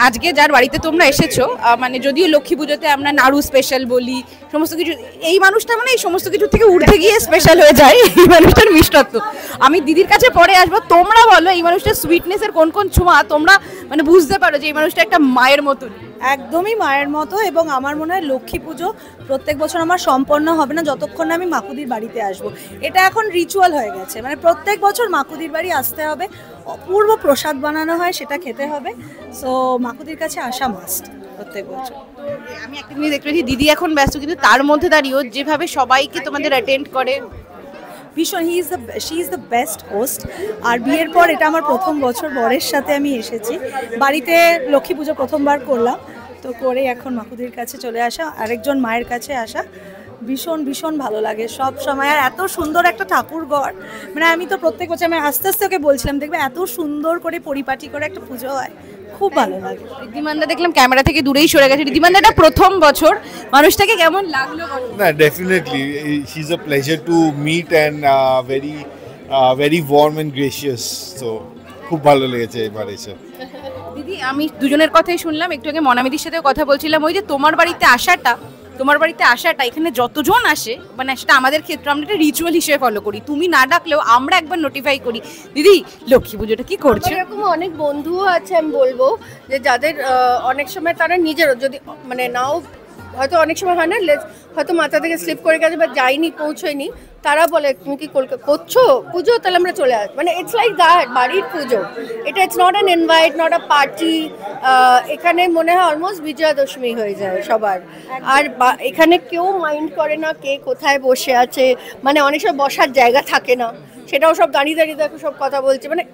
আজকে যার বাড়িতে তোমরা এসেছো, মানে যদিও লক্ষ্মী পুজোতে আমরা নাড়ু স্পেশাল বলি সমস্ত কিছু, এই মানুষটা মানে এই সমস্ত কিছু থেকে উঠে গিয়ে স্পেশাল হয়ে যায় এই মানুষটার মিষ্টত্ব। আমি দিদির কাছে পরে আসবো, তোমরা বলো এই মানুষটার সুইটনেসের কোন কোন ছোঁয়া তোমরা মানে বুঝতে পারো যে এই মানুষটা একটা মায়ের মতন? একদমই মায়ের মতো, এবং আমার মনে হয় লক্ষ্মী পুজো প্রত্যেক বছর আমার সম্পন্ন হবে না যতক্ষণ না আমি মাকুদির বাড়িতে আসব। এটা এখন রিচুয়াল হয়ে গেছে, মানে প্রত্যেক বছর মাকুদির বাড়ি আসতে হবে, অপূর্ব প্রসাদ বানানো হয় সেটা খেতে হবে। সো মাকুদির কাছে আসা মাস্ট প্রত্যেক বছর। আমি একটা জিনিস দেখতে পাচ্ছি, দিদি এখন ব্যস্ত কিন্তু তার মধ্যে দাঁড়িয়েও যেভাবে সবাইকে তোমাদের অ্যাটেন্ড করে ভীষণ, she is the best host. আর বিয়ের পর এটা আমার প্রথম বছর বরের সাথে আমি এসেছি বাড়িতে, লক্ষ্মী পুজো প্রথমবার করলাম, তো করে এখন মাকুদির কাছে চলে আসা, আরেকজন মায়ের কাছে আসা, ভীষণ ভীষণ ভালো লাগে সব সময়। আর এত সুন্দর একটা ঠাকুর ঘর, মানে আমি তো প্রত্যেক বছর আমি আস্তে আস্তে ওকে বলছিলাম দেখবে এত সুন্দর করে পরিপাটি করে একটা পুজো হয়, খুব ভালো লাগে। ঋদ্ধিমানদা দেখলাম ক্যামেরা থেকে দূরেই সরে গেছে। ঋদ্ধিমানদা এটা প্রথম বছর, মানুষটাকে কেমন লাগলো? না, definitely she is a pleasure to meet and very warm and gracious, তো খুব ভালো লেগেছে এবার এসে। দিদি আমি দুজনের কথাই শুনলাম, একটু আগে মনামিদির সাথে কথা বলছিলাম, ওই যে তোমার বাড়িতে আসাটা এখানে যতজন আসে মানে সেটা আমাদের ক্ষেত্রে আমরা একটা রিচুয়াল হিসেবে ফলো করি, তুমি না ডাকলেও আমরা একবার নোটিফাই করি। দিদি লক্ষ্মী পুজোটা কি করছে? এরকম অনেক বন্ধুও আছে, আমি বলবো যে যাদের অনেক সময় তারা নিজেরও যদি মানে নাও, হয়তো অনেক সময় হয় না হয়তো মাথা থেকে স্লিপ করে গেছে বা যাইনি পৌঁছয়নি, তারা বলে তুমি কি কলকাতা করছো পুজো, তাহলে আমরা চলে আসবো। মানে ইটস লাইক দ্যাট, বাড়ির পুজো এটা, it's not an invite, not a party. এখানে মনে হয় অলমোস্ট বিজয়া দশমী হয়ে যায় সবার। আর এখানে কেউ মাইন্ড করে না কে কোথায় বসে আছে, মানে অনেক সময় বসার জায়গা থাকে না, সেটাও সব দাঁড়িয়ে দাঁড়িয়ে দেখো সব কথা বলছে, মানে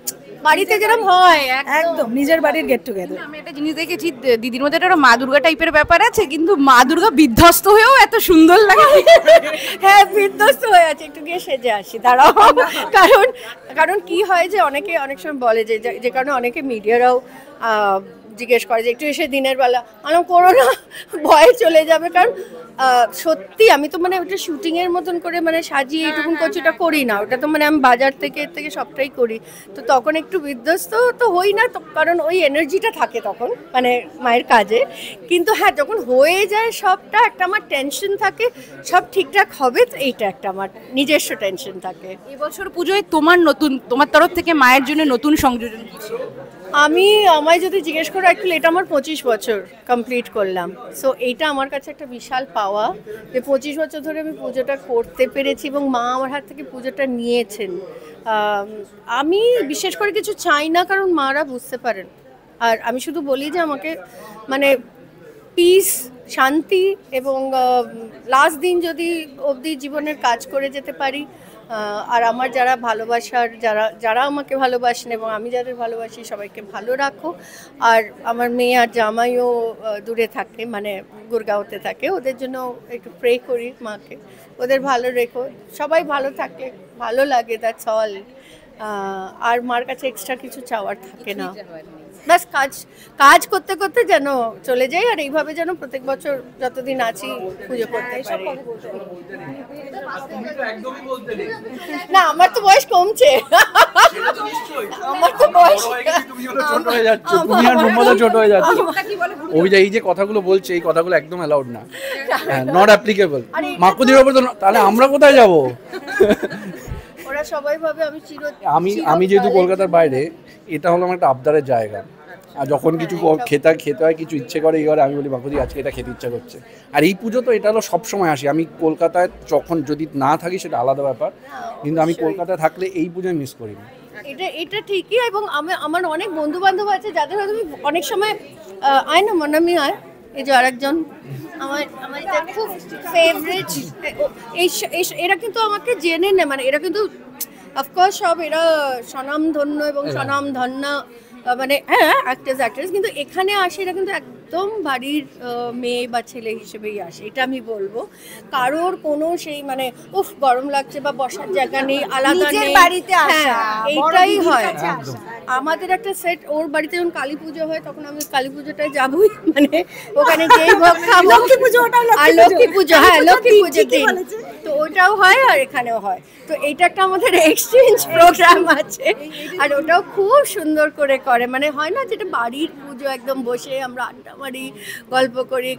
বাড়িতে যেরকম হয় একদম নিজের বাড়ির গেট টুগেদার। আমি একটা জিনিস দেখেছি দিদির মধ্যে একটা মা দুর্গা টাইপের ব্যাপার আছে, কিন্তু মা দুর্গা বিধ্বস্ত হয়েও এত সুন্দর লাগে। হ্যাঁ বিধ্বস্ত হয়ে আছে, একটু গিয়ে সেজে আসি দাঁড়াও। কারণ কি হয় যে অনেকে অনেক সময় বলে যে কারণে অনেকে মিডিয়ারাও জিজ্ঞেস করে যে একটু এসে দিনের বেলা, আমি করো না, ভয়ে চলে যাবে। কারণ সত্যি আমি তো মানে ওটা শুটিংয়ের মতন করে মানে সাজিয়ে এইটুকুন করছি, ওটা করি না, ওটা তো মানে আমি বাজার থেকে এর থেকে সবটাই করি, তো তখন একটু বিধ্বস্ত তো হই না তো, কারণ ওই এনার্জিটা থাকে তখন মানে মায়ের কাজে। কিন্তু হ্যাঁ যখন হয়ে যায় সবটা, একটা আমার টেনশন থাকে সব ঠিকঠাক হবে, তো এইটা একটা আমার নিজস্ব টেনশন থাকে। এবছর পুজোয় তোমার তরফ থেকে মায়ের জন্য নতুন সংযোজন কিছু? আমায় যদি জিজ্ঞেস করো, অ্যাকচুয়ালি এটা আমার 25 বছর কমপ্লিট করলাম, সো এইটা আমার কাছে একটা বিশাল পাওয়া যে 25 বছর ধরে আমি পুজোটা করতে পেরেছি এবং মা আমার হাত থেকে পুজোটা নিয়েছেন। আমি বিশেষ করে কিছু চাই না, কারণ মারা বুঝতে পারেন। আর আমি শুধু বলি যে আমাকে মানে পিস, শান্তি এবং লাস্ট দিন যদি অবধি জীবনের কাজ করে যেতে পারি, আর আমার যারা ভালোবাসার যারা আমাকে ভালোবাসেন এবং আমি যাদের ভালোবাসি সবাইকে ভালো রাখো। আর আমার মেয়ে আর জামাইও দূরে থাকে, মানে গুরগাঁওতে থাকে, ওদের জন্য একটু প্রে করি মাকে, ওদের ভালো রেখো, সবাই ভালো থাকে, ভালো লাগে, দ্যাটস অল। আর মার কাছে এক্সট্রা কিছু চাওয়ার থাকে না, ব্যাস কাজ করতে করতে যেন চলে যাই, আর এইভাবে যেন প্রত্যেক বছর যতদিন আছি পুজো করতে পারি। না আমার তো বয়স কমছে, আমার তো বয়স ছোট হয়ে যাচ্ছে, তুমি আর মোহাম্মদ ছোট হয়ে যাচ্ছে। ওই যে এই যে কথাগুলো বলছে, এই কথাগুলো একদম অ্যালাউড না, নট অ্যাপ্লিকেবল মাকুদির উপর। তো তাহলে আমরা কোথায় যাব? ওরা সবাই ভাবে আমি যেহেতু কলকাতার বাইরে, এটা হলো আমার একটা আবদারের জায়গা। আর যখন কিছু খেতে হয়, কিছু ইচ্ছে করে, এই করে আমি বলি মাকুদি আজকে এটা খেতে ইচ্ছা করছে। আর এই পুজো তো এটা হলো সবসময় আসি আমি কলকাতায়, যখন যদি না থাকি সেটা আলাদা ব্যাপার, কিন্তু আমি কলকাতায় থাকলে এই পুজোয় মিস করি না। এটা ঠিকই। এবং আমার অনেক বন্ধু বান্ধব আছে যাদের হয়তো অনেক সময় আয় না মনামি আয়, এই যে আরেকজন আমার খুব ফেভারিট, এরা কিন্তু আমাকে জেনে নেয়, মানে এরা কিন্তু অফকোর্স সব এরা স্বনামধন্য এবং স্বনামধন্য মানে হ্যাঁ অ্যাক্ট্রেস, কিন্তু এখানে আসে এরা কিন্তু একদম বাড়ির মেয়ে বা ছেলে হিসেবেই আসে, এটা আমি বলবো। কারোর কোনো সেই মানে উফ গরম লাগছে বা বসার জায়গা নেই, আলাদা নেই, এইটাই হয়। আমাদের একটা সেট, ওর বাড়িতে যখন কালী পুজো হয় তখন আমি কালী পুজোটায় যাবই, মানে ওখানে যেই ভোগ খাবো, লক্ষ্মী পুজো, হ্যাঁ লক্ষ্মী পুজোর দিন তো ওটাও হয় আর এখানেও হয়, তো এইটা একটা আমাদের এক্সচেঞ্জ প্রোগ্রাম আছে। আর ওটাও খুব সুন্দর করে করে, মানে হয় না যেটা বাড়ির পুজো একদম বসে আমরা আড্ডা মারি, গল্প করি।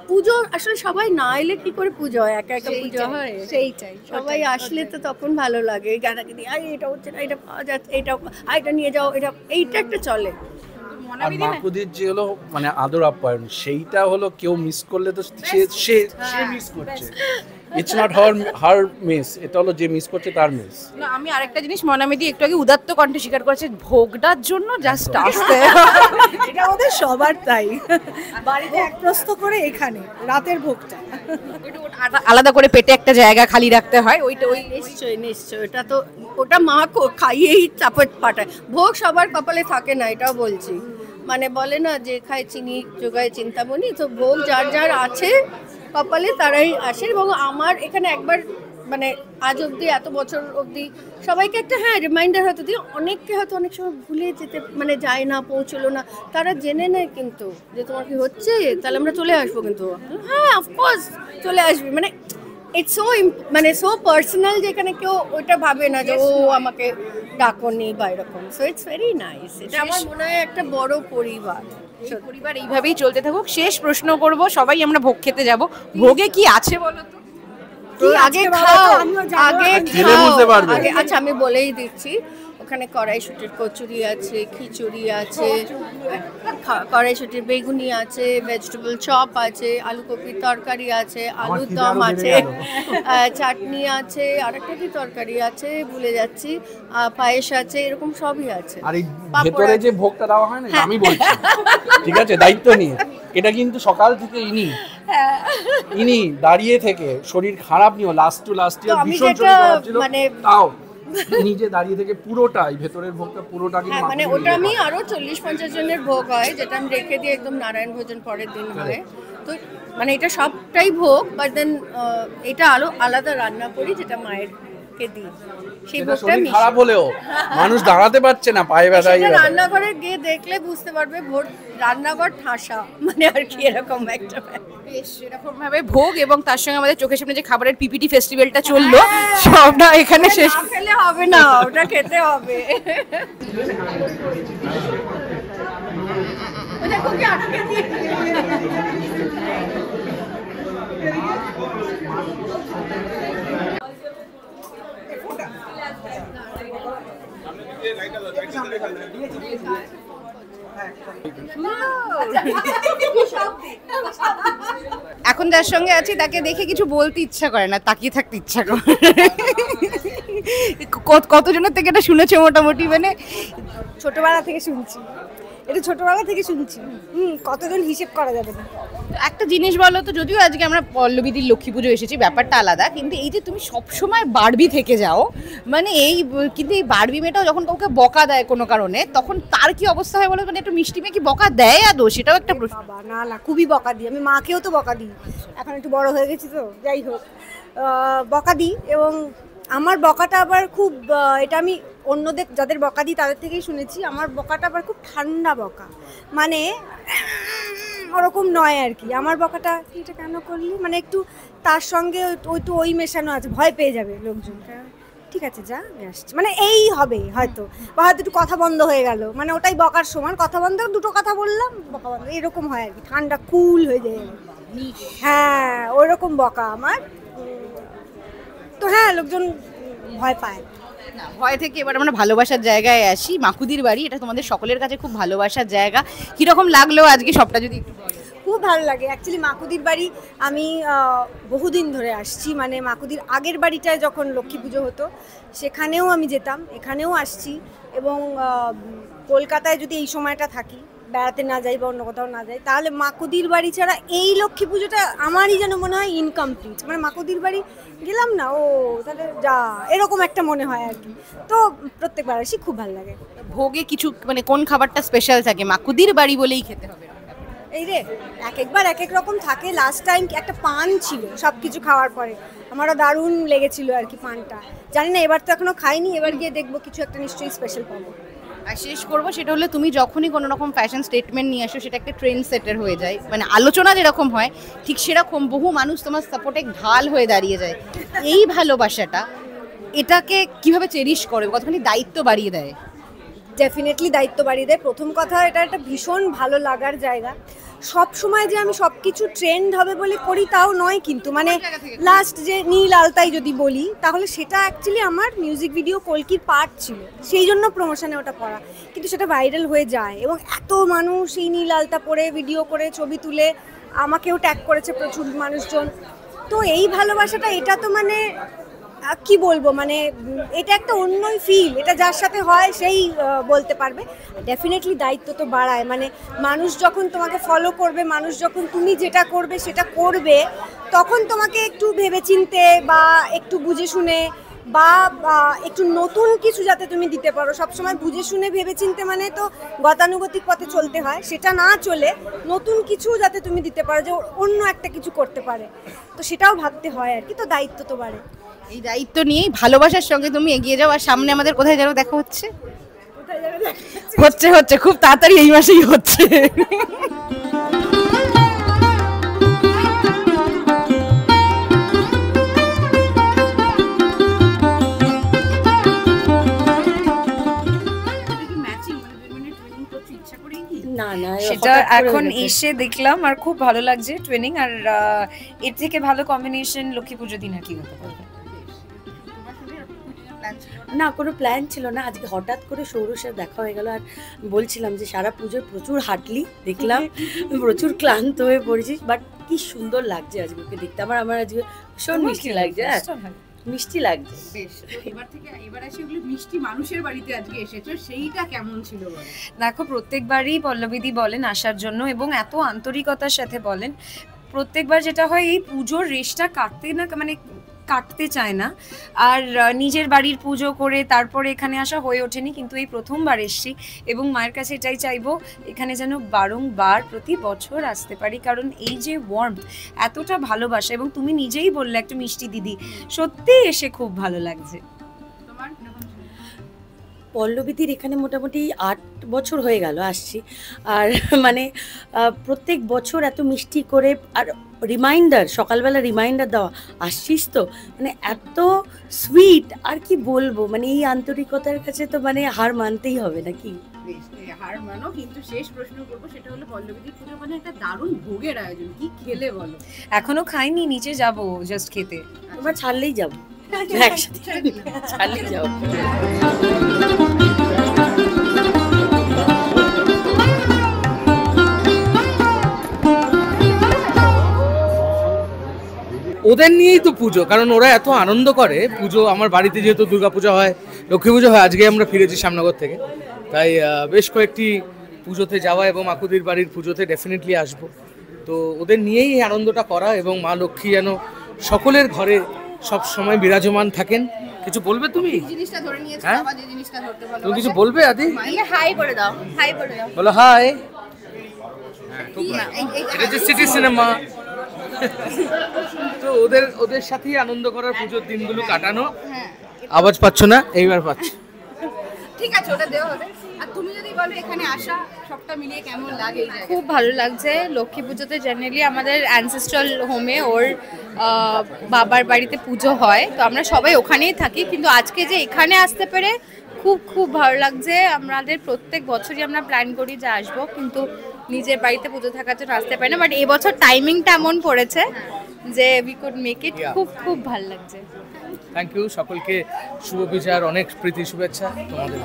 পুজো আসলে সবাই না এলে কি করে পুজো হয়, একা একা পুজো হয়? সেইটাই, সবাই আসলে তো তখন ভালো লাগে, গানাগানি, এটা হচ্ছে না, এটা পাওয়া যাচ্ছে, এটা নিয়ে যাও, এইটা একটা চলে। আর মাকুদির যে হলো মানে আদর আপ্যায়ন, সেইটা হলো কেউ মিস করলে তো সে মিস করছে। ইটস নট হার মিস, এটা হলো যে মিস করছে তার মিস। না, আমি আরেকটা জিনিস মনামিদি একটু আগে উদাত্ত কণ্ঠে স্বীকার করেছে, ভোগটার জন্য জাস্ট আসতে এটা ওদের সবার তাই, বাড়িতে এক প্রস্ত করে এখানে রাতের ভোগটা আলাদা করে পেটে একটা জায়গা খালি রাখতে হয়। ওই নিশ্চয়ই এটা তো ওটা মা খাইয়েই চাপট পাঠায়। ভোগ সবার কপালে থাকে না, এটাও বলছি। মানে বলে না যে খায় চিনি যোগায় চিন্তামণি, তো ভোগ যার যার আছে কপালে তারাই আসে। এবং আমার এখানে একবার মানে আজ অবধি এত বছর অবধি সবাইকে একটা রিমাইন্ডার হয়তো দিই, অনেককে হয়তো অনেক সময় ভুলে যেতে মানে যায় না, পৌঁছলো না, তারা জেনে নেয় কিন্তু যে তোমার কি হচ্ছে, তাহলে আমরা চলে আসবো। কিন্তু হ্যাঁ অফকোর্স চলে আসবে, মানে ইটস সো পার্সোনাল, যেখানে কেউ ওইটা ভাবে না যে ও আমাকে ডাকনি বা এরকম। So it's very nice. এটা আমার মনে হয় একটা বড় পরিবার। পরিবার এইভাবেই চলতে থাকুক। শেষ প্রশ্ন করব, সবাই আমরা ভোগ খেতে যাব, ভোগে কি আছে বলো তো? আগে খাও, আচ্ছা আমি বলেই দিচ্ছি, ওখানে কড়াইশুটির কচুরি আছে, খিচুড়ি আছে, কড়াইশুটির বেগুনি আছে, ভেজিটেবল চপ আছে, আলু কপির তরকারি আছে, আলুর দম আছে, চাটনি আছে, আরেকটা কি তরকারি আছে ভুলে যাচ্ছি, পায়েস আছে, এরকম সবই আছে। আর এই ভেতরে যে ভোগটা দেওয়া হয় না, আমি বলছি ঠিক আছে, দায়িত্ব নিয়ে, এটা কিন্তু সকাল থেকে ইনি দাঁড়িয়ে থেকে শরীর খারাপ নিও, লাস্ট টু লাস্ট ইয়ার ভীষণ শরীর খারাপ ছিল, তাও নিজে দাঁড়িয়ে থেকে পুরোটাই ভেতরের ভোগটা পুরোটা কিন্তু মানে ওটা আমি আরো 40-50 জনের ভোগ হয়, যেটা আমি রেখে দিয়ে একদম নারায়ণ ভোজন পরের দিন হয়। তো মানে এটা সবটাই ভোগ, বাট দেন এটা আরো আলাদা রান্না করি যেটা মায়ের দিই। সেই ভোগটা খারাপ হলেও মানুষ দাঁড়াতে পারছে না, পায়ে ব্যথা। রান্নাঘরে গিয়ে দেখলে বুঝতে পারবে রান্নাঘর ঠাসা, মানে আর কি এরকম একটা এরকম ভাবে ভোগ, এবং তার সঙ্গে আমাদের চোখের সামনে যে খাবারের পিপিটি ফেস্টিভ্যালটা চললো, সবটা এখানে শেষ। খেলে হবে না, ওটা খেতে হবে। এখন যার সঙ্গে আছি তাকে দেখে কিছু বলতে ইচ্ছা করে না, তাকিয়ে থাকতে ইচ্ছা করে। কতজনের থেকে এটা শুনেছে মোটামুটি? মানে ছোটবেলা থেকে শুনছি, এটা ছোটবেলা থেকে শুনছি। কতজন হিসেব করা যাবে না। একটা জিনিস বলো তো, যদিও আজকে আমরা পল্লবীদির লক্ষ্মী পুজো এসেছি, ব্যাপারটা আলাদা, কিন্তু এই যে তুমি সবসময় বারবি থেকে যাও, মানে কিন্তু এই বারবি মেয়েটাও যখন কাউকে বকা দেয় কোনো কারণে, তখন তার কি অবস্থা হয় বলো? মানে একটু মিষ্টি মেয়ে কি বকা দেয় আদৌ, সেটাও একটা প্রশ্ন। না খুবই বকা দিই আমি, মাকেও তো বকা দিই, এখন একটু বড় হয়ে গেছি তো, যাই হোক বকা দিই। এবং আমার বকাটা আবার খুব, এটা আমি অন্যদের যাদের বকা দিই তাদের থেকেই শুনেছি, আমার বকাটা আবার খুব ঠান্ডা বকা, মানে ওরকম নয় আর কি। আমার বকাটা এটা কেন করলি, মানে একটু তার সঙ্গে ওই মেশানো আছে, ভয় পেয়ে যাবে লোকজন, ঠিক আছে যা আসছে, মানে এই হবে হয়তো, বা হয়তো একটু কথা বন্ধ হয়ে গেল, মানে ওটাই বকার সমান, কথা বন্ধ, দুটো কথা বললাম বকা বন্ধ, এরকম হয় আর কি, ঠান্ডা কুল হয়ে যায়। হ্যাঁ ওই রকম বকা আমার তো। হ্যাঁ লোকজন ভয় পায় না, ভয় থেকে এবার আমরা ভালোবাসার জায়গায় আসি। মাকুদির বাড়ি, এটা তোমাদের সকলের কাছে খুব ভালোবাসার জায়গা, কিরকম লাগলো আজকে সবটা যদি একটু বলো। খুব ভালো লাগে। অ্যাকচুয়ালি মাকুদির বাড়ি আমি বহুদিন ধরে আসছি, মানে মাকুদির আগের বাড়িটায় যখন লক্ষ্মী পুজো হতো সেখানেও আমি যেতাম, এখানেও আসছি। এবং কলকাতায় যদি এই সময়টা থাকি, বেড়াতে না যাই বা অন্য কোথাও না যাই, তাহলে মাকুদির বাড়ি ছাড়া এই লক্ষ্মী পুজোটা আমারই যেন মনে হয় ইনকমপ্লিট। মানে মাকুদির বাড়ি গেলাম না, ও তাহলে যা, এরকম একটা মনে হয় আর কি। তো প্রত্যেকবার আসি, খুব ভালো লাগে। ভোগে কিছু মানে কোন খাবারটা স্পেশাল থাকে? মাকুদির বাড়ি বলেই খেতে হবে? এই রে, একবার এক এক রকম থাকে। লাস্ট টাইম একটা পান ছিল সব কিছু খাওয়ার পরে, আমারও দারুণ লেগেছিল আর কি পানটা। জানি না, এবার তো এখনো খাইনি, এবার গিয়ে দেখবো কিছু একটা নিশ্চয়ই স্পেশাল পাবো। আর শেষ করবো, সেটা হলো তুমি যখনই কোনো রকম ফ্যাশন স্টেটমেন্ট নিয়ে আসো, সেটা একটা ট্রেন্ড সেটার হয়ে যায়, মানে আলোচনা যেরকম হয় ঠিক সেরকম বহু মানুষ তোমার সাপোর্টে ঢাল হয়ে দাঁড়িয়ে যায়। এই ভালোবাসাটা, এটাকে কিভাবে চেরিশ করো, কতখানি দায়িত্ব বাড়িয়ে দেয়? ডেফিনেটলি দায়িত্ববাড়িদের প্রথম কথা এটা একটা ভীষণ ভালো লাগার জায়গা। সব সময় যে আমি সব কিছু ট্রেন্ড হবে বলে করি তাও নয়, কিন্তু মানে লাস্ট যে নীল আলতাই যদি বলি তাহলে সেটা অ্যাকচুয়ালি আমার মিউজিক ভিডিও কলকির পার্ট ছিল, সেই জন্য প্রমোশনে ওটা করা, কিন্তু সেটা ভাইরাল হয়ে যায় এবং এত মানুষ এই নীল আলতা পরে ভিডিও করে ছবি তুলে আমাকেও ট্যাগ করেছে প্রচুর মানুষজন। তো এই ভালোবাসাটা এটা তো মানে কি বলবো, মানে এটা একটা অন্যই ফিল, এটা যার সাথে হয় সেই বলতে পারবে। ডেফিনেটলি দায়িত্ব তো বাড়ায়, মানে মানুষ যখন তোমাকে ফলো করবে, মানুষ যখন তুমি যেটা করবে সেটা করবে, তখন তোমাকে একটু ভেবেচিন্তে বা একটু বুঝে শুনে বা একটু নতুন কিছু যাতে তুমি দিতে পারো। সবসময় বুঝে শুনে ভেবেচিন্তে মানে তো গতানুগতিক পথে চলতে হয়, সেটা না চলে নতুন কিছু যাতে তুমি দিতে পারো, যে অন্য একটা কিছু করতে পারে, তো সেটাও ভাবতে হয় আর কি। তো দায়িত্ব তো বাড়ে। এই দায়িত্ব নিয়েই ভালোবাসার সঙ্গে তুমি এগিয়ে যাও। আর সামনে আমাদের কোথায় যেন দেখা হচ্ছে, হচ্ছে খুব তাড়াতাড়ি এই মাসেই হচ্ছে। সেটা এখন এসে দেখলাম আর খুব ভালো লাগছে ট্রেনিং। আর এর থেকে ভালো কম্বিনেশন লক্ষ্মী পুজো দিন আর কি হতে পারে না, কোনো প্ল্যান ছিল না। আজকে হঠাৎ করে সৌরসের দেখা হয়ে গেল আর বলছিলাম যে সারা পুজোয় প্রচুর হাঁটলি, দেখলাম প্রচুর ক্লান্ত হয়ে পড়েছিস, বাট কি সুন্দর লাগছে আজকে ওকে দেখতে। আমার আজকে ভীষণ মিষ্টি লাগছে, মিষ্টি লাগছে। বেশ, এবার আসি ওগুলো মিষ্টি মানুষের বাড়িতে আজকে এসেছো, সেইটা কেমন ছিল বলো? দেখো, প্রত্যেকবারই পল্লবীদি বলেন আসার জন্য এবং এত আন্তরিকতার সাথে বলেন। প্রত্যেকবার যেটা হয়, এই পুজোর রেশটা কাটতে চায় না, আর নিজের বাড়ির পুজো করে তারপরে এখানে আসা হয়ে ওঠেনি, কিন্তু এই প্রথমবার এসছি এবং মায়ের কাছে এটাই চাইবো এখানে যেন বারংবার প্রতি বছর আসতে পারি, কারণ এই যে ওয়ার্মথ, এতটা ভালোবাসা, এবং তুমি নিজেই বললে একটা মিষ্টি দিদি, সত্যি এসে খুব ভালো লাগছে। পল্লবীদির এখানে মোটামুটি 8 বছর হয়ে গেল আসছি, আর মানে প্রত্যেক বছর এত মিষ্টি করে, আর রিমাইন্ডার, সকালবেলা রিমাইন্ডার দেওয়া, আসছিস তো, মানে এত সুইট, আর কি বলবো, মানে এই আন্তরিকতার কাছে তো মানে হার মানতেই হবে নাকি। হার মানো, কিন্তু শেষ প্রশ্ন করবো, সেটা হলো পল্লবীদির পুজো মানে একটা দারুণ ভোগের আয়োজন, কি খেলে বলো? এখনো খাইনি, নিচে যাবো জাস্ট খেতে। তোমরা ছাড়লেই যাবো, একসাথে ছাড়লেই যাবো। ওদের নিয়েই তো পুজো, কারণ ওরা এত আনন্দ করে। পুজো আমার বাড়িতে যেহেতু দুর্গাপূজা হয়, লক্ষ্মী পুজো হয়, আজকে আমরা ফিরেছি শ্যামনগর থেকে, তাই বেশ কয়েকটি পুজোতে যাওয়া এবং মাকুদির বাড়ির পুজোতে ডেফিনেটলি আসবো। তো ওদের নিয়েই এই আনন্দটা করা, এবং মা লক্ষ্মী যেন সকলের ঘরে সব সময় বিরাজমান থাকেন। কিছু বলবে তুমি? জিনিসটা ধরে নিয়েছো, বাবা যে জিনিসটা ধরতে ভালোবাসে। তুমি কিছু বলবে আদি? হাই করে দাও, হাই করে দাও, বলো হাই। এটা যে সিটি সিনেমা, তো ওদের সাথেই আনন্দ করার পুজোর দিনগুলো কাটানো। আওয়াজ পাচ্ছ না? এইবার পাচ্ছ, ঠিক আছে, ওটা দেওয়া হবে। আর তুমি যদি বলো এখানে আসা সবটা মিলিয়ে কেমন লাগে? খুব ভালো লাগছে। লক্ষ্মী পুজোতে জেনারেলি আমাদের অ্যানসেস্ট্রাল হোমে ওর বাবার বাড়িতে পুজো হয়, তো আমরা সবাই ওখানেই থাকি, কিন্তু আজকে যে এখানে আসতে পেরে খুব খুব ভালো লাগছে। আমাদের প্রত্যেক বছরই আমরা প্ল্যান করি যে আসবো, কিন্তু নিজের বাড়িতে পুজো থাকার জন্য আসতে পারি না, বাট এবছর টাইমিংটা এমন পড়েছে যে উই কুড মেক ইট। খুব খুব ভালো লাগছে। থ্যাংক ইউ সকলকে, শুভ বিজয়ার অনেক প্রীতি শুভেচ্ছা তোমাদের।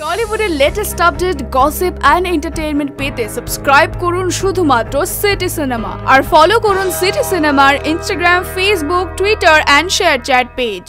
টলিউডের latest update, gossip and entertainment পেতে সাবস্ক্রাইব করুন শুধুমাত্র সিটি সিনেমা, আর ফলো করুন সিটি সিনেমার Instagram, Facebook, Twitter and ShareChat page.